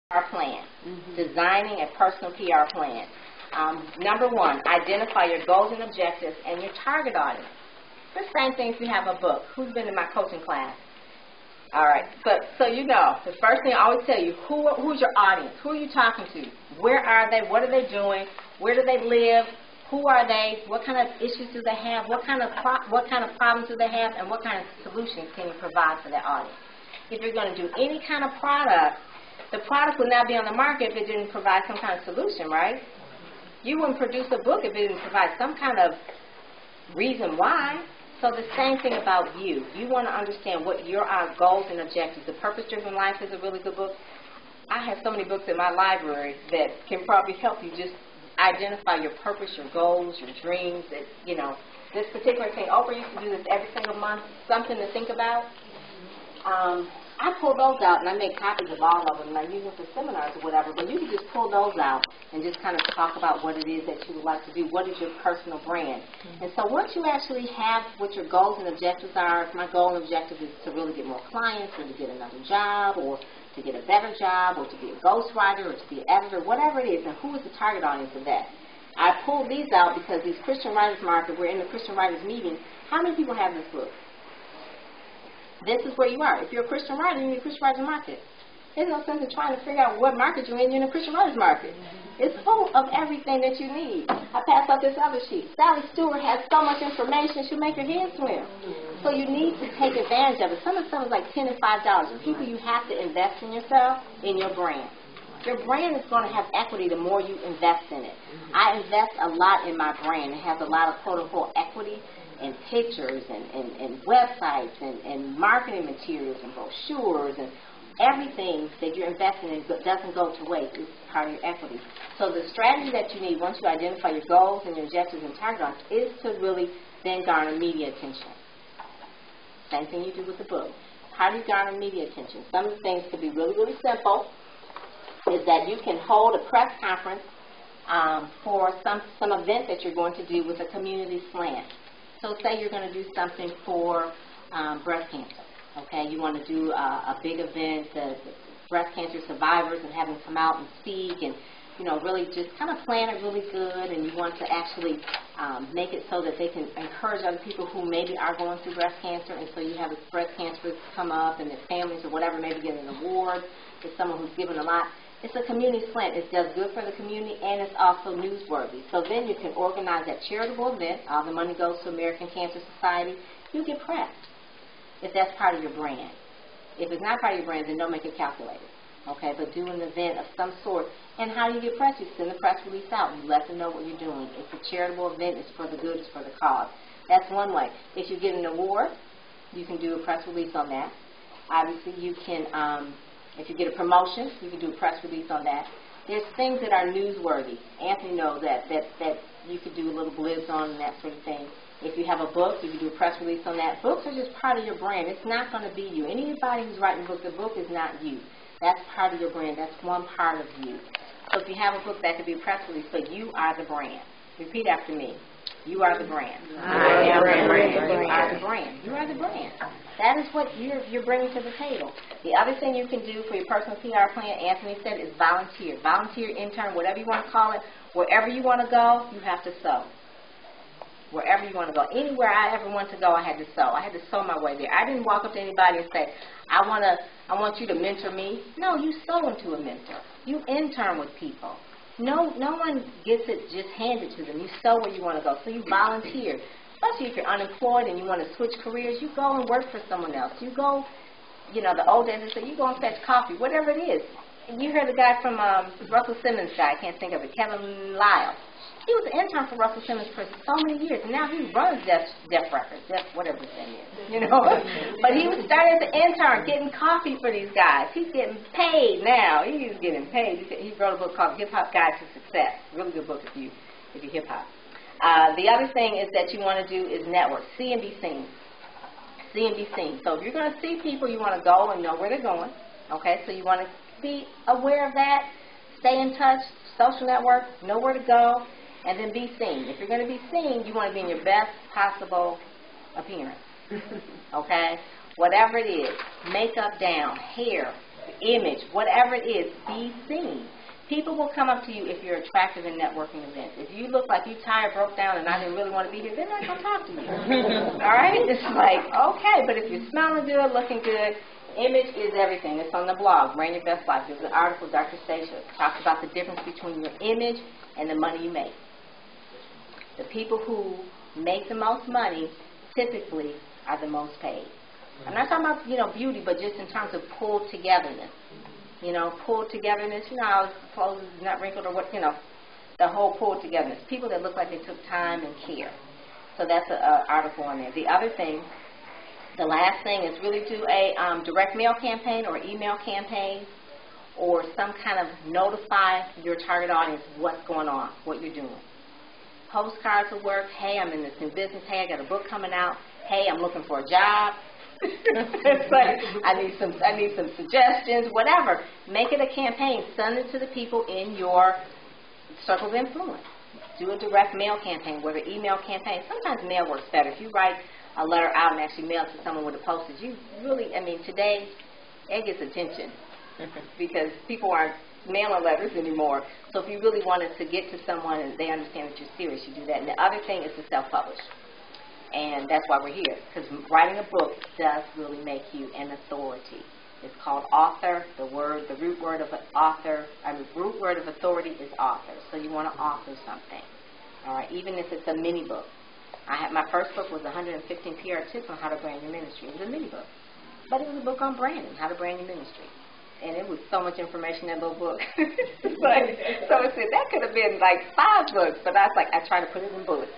PR plan, designing a personal PR plan. Number one, identify your goals and objectives and your target audience. The same thing if you have a book. Who's been in my coaching class? All right, so you know, the first thing I always tell you, who's your audience? Who are you talking to? Where are they? What are they doing? Where do they live? Who are they? What kind of issues do they have? What kind of problems do they have? And what kind of solutions can you provide for that audience? If you're going to do any kind of product, the product would not be on the market if it didn't provide some kind of solution, right? You wouldn't produce a book if it didn't provide some kind of reason why. So the same thing about you. You want to understand what your goals and objectives. The Purpose-Driven Life is a really good book. I have so many books in my library that can probably help you just identify your purpose, your goals, your dreams. That, you know, this particular thing, Oprah used to do this every single month, something to think about. I pull those out and I make copies of all of them and I use them for seminars or whatever, but you can just pull those out and just kind of talk about what it is that you would like to do. What is your personal brand? And so once you actually have what your goals and objectives are, my goal and objective is to really get more clients or to get another job or to get a better job or to be a ghostwriter or to be an editor, whatever it is, and who is the target audience of that? I pulled these out because these Christian Writers Market, we're in the Christian Writers meeting. How many people have this book? This is where you are. If you're a Christian writer, you're in the Christian Writers Market. There's no sense in trying to figure out what market you're in. You're in the Christian Writers Market. It's full of everything that you need. I passed out this other sheet. Sally Stewart has so much information, she'll make your head swim. So you need to take advantage of it. Some of the stuff is like $10 and $5. People, you have to invest in yourself, in your brand. Your brand is going to have equity the more you invest in it. I invest a lot in my brand. It has a lot of quote-unquote equity and pictures and websites and marketing materials and brochures and everything that you're investing in doesn't go to waste. It's part of your equity. So the strategy that you need once you identify your goals and your objectives and target audience is to really then garner media attention. Same thing you do with the book. How do you garner media attention? Some of the things could be really, really simple. Is that you can hold a press conference for some event that you're going to do with a community slant. So say you're going to do something for breast cancer, okay? You want to do a big event, the breast cancer survivors, and have them come out and speak and, you know, really just kind of plan it really good, and you want to actually make it so that they can encourage other people who maybe are going through breast cancer, and so you have breast cancer come up and their families or whatever maybe get an award for someone who's given a lot. It's a community slant. It does good for the community, and it's also newsworthy. So then you can organize that charitable event. All the money goes to American Cancer Society. You get pressed if that's part of your brand. If it's not part of your brand, then don't make it calculated. Okay, but do an event of some sort. And how do you get pressed? You send the press release out. You let them know what you're doing. It's a charitable event. It's for the good. It's for the cause. That's one way. If you get an award, you can do a press release on that. Obviously, you can... if you get a promotion, you can do a press release on that. There's things that are newsworthy. Anthony knows that you could do a little blitz on and that sort of thing. If you have a book, you can do a press release on that. Books are just part of your brand. It's not going to be you. Anybody who's writing books, the book is not you. That's part of your brand. That's one part of you. So if you have a book, that could be a press release, but you are the brand. Repeat after me. You are the brand. I am the brand. You are the brand. You are the brand. That is what you're bringing to the table. The other thing you can do for your personal PR plan, Anthony said, is volunteer. Volunteer, intern, whatever you want to call it. Wherever you want to go, you have to sow. Wherever you want to go. Anywhere I ever want to go, I had to sow. I had to sow my way there. I didn't walk up to anybody and say, I want you to mentor me. No, you sow into a mentor. You intern with people. No one gets it just handed to them. You sow where you want to go. So you volunteer. Especially if you're unemployed and you want to switch careers, you go and work for someone else. You go, you know, the old days they say, you go and fetch coffee, whatever it is. And you heard the guy from Russell Simmons guy, I can't think of it, Kevin Lyle. He was an intern for Russell Simmons for so many years, and now he runs Def Records, whatever his name is, you know. But he was started as an intern, getting coffee for these guys. He's getting paid now. He's getting paid. He wrote a book called Hip Hop Guide to Success. Really good book if you hip hop. The other thing is that you want to do is network. See and be seen. See and be seen. So if you're going to see people, you want to go and know where they're going. Okay, so you want to be aware of that. Stay in touch. Social network. Know where to go. And then be seen. If you're going to be seen, you want to be in your best possible appearance. Okay? Whatever it is. Makeup down. Hair. image, whatever it is, be seen. People will come up to you if you're attractive in networking events. If you look like you're tired, broke down, and I didn't really want to be here, they're not going to talk to you. All right? It's like, okay, but if you're smelling good, looking good, image is everything. It's on the blog, Brand Your Best Life. There's an article, Dr. Stacia talks about the difference between your image and the money you make. The people who make the most money typically are the most paid. I'm not talking about, beauty, but just in terms of pulled togetherness. Pulled togetherness, how clothes is not wrinkled or what, the whole pulled togetherness. People that look like they took time and care. So that's an article on there. The other thing, the last thing is really do a direct mail campaign or email campaign or some kind of notify your target audience what's going on, what you're doing. Postcards will work. Hey, I'm in this new business. Hey, I got a book coming out. Hey, I'm looking for a job. It's like, I need some suggestions, whatever. Make it a campaign. Send it to the people in your circle of influence. Do a direct mail campaign, whether email campaign. Sometimes mail works better. If you write a letter out and actually mail it to someone with a postage, you really, today it gets attention because people aren't mailing letters anymore. So if you really wanted to get to someone and they understand that you're serious, you do that. And the other thing is to self-publish. And that's why we're here, because writing a book does really make you an authority. It's called author. The root word of authority is author. So you want to author something. All right, even if it's a mini book. My first book was 115 PR tips on how to brand your ministry. It was a mini book, but it was a book on branding, how to brand your ministry. And it was so much information in that little book. So I said that could have been like 5 books, but I was like, I try to put it in bullets.